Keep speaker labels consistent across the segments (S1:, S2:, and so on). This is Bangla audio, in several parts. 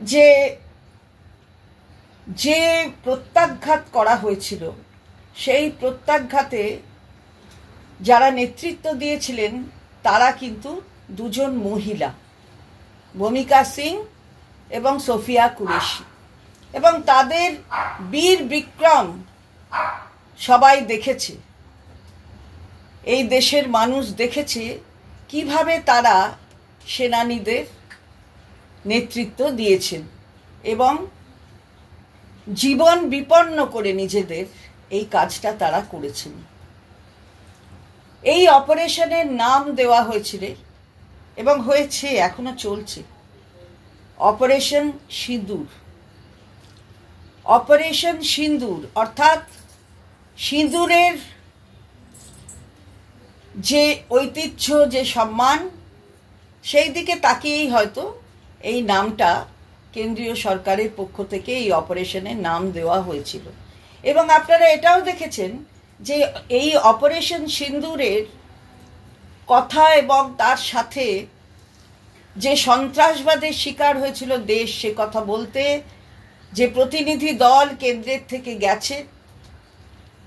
S1: যে যে প্রত্যাঘাত করা হয়েছিল, সেই প্রত্যাঘাতে যারা নেতৃত্ব দিয়েছিলেন তারা কিন্তু দুজন মহিলা, ভূমিকা সিং এবং সোফিয়া কুরেশি, এবং তাদের বীর বিক্রম সবাই দেখেছে। এই দেশের মানুষ দেখেছে কিভাবে তারা সেনানীদের নেতৃত্ব দিয়েছেন এবং জীবন বিপন্ন করে নিজেদের এই কাজটা তারা করেছেন। এই অপারেশনের নাম দেওয়া হয়েছিল এবং হয়েছে, এখনো চলছে, অপারেশন সিঁদুর। অপারেশন সিঁদুর অর্থাৎ সিঁদুরের যে ঐতিহ্য, যে সম্মান, সেই দিকে তাকিয়েই হয়তো এই নামটা কেন্দ্রীয় সরকারের পক্ষ থেকে এই অপারেশনের নাম দেওয়া হয়েছিল। এবং আপনারা এটাও দেখেছেন যে এই অপারেশন সিঁদুরের কথা এবং তার সাথে যে সন্ত্রাসবাদের শিকার হয়েছিল দেশ, সে কথা বলতে যে প্রতিনিধি দল কেন্দ্রের থেকে গেছে,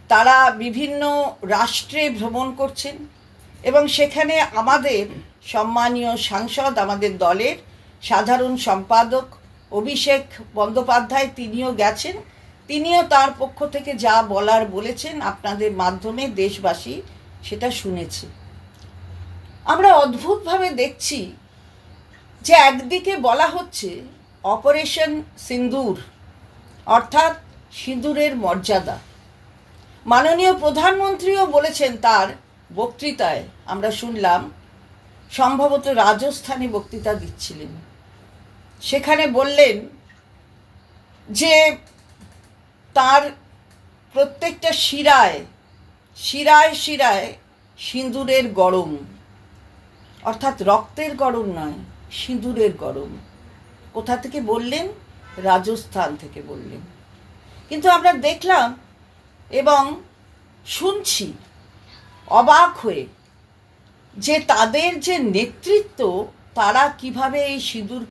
S1: তারা বিভিন্ন রাষ্ট্রে ভ্রমণ করছেন এবং সেখানে আমাদের সম্মানীয় সাংসদ, আমাদের দলের সাধারণ সম্পাদক অভিষেক বন্দ্যোপাধ্যায়, তিনিও গেছেন। তিনিও তার পক্ষ থেকে যা বলার বলেছেন, আপনাদের মাধ্যমে দেশবাসী সেটা শুনেছে। আমরা অদ্ভুতভাবে দেখছি যে একদিকে বলা হচ্ছে অপারেশন সিঁদুর অর্থাৎ সিঁদুরের মর্যাদা। মাননীয় প্রধানমন্ত্রীও বলেছেন তার বক্তৃতায়, আমরা শুনলাম, সম্ভবত রাজস্থানে বক্তৃতা দিচ্ছিলেন, সেখানে বললেন যে তার প্রত্যেকটা শিরায় শিরায় শিরায় সিঁদুরের গরম, অর্থাৎ রক্তের গরম নয়, সিঁদুরের গরম। কোথা থেকে বললেন? রাজস্থান থেকে বললেন। কিন্তু আমরা দেখলাম এবং শুনছি অবাক হয়ে যে তাদের যে নেতৃত্ব, তারা কিভাবে এই সিঁদুর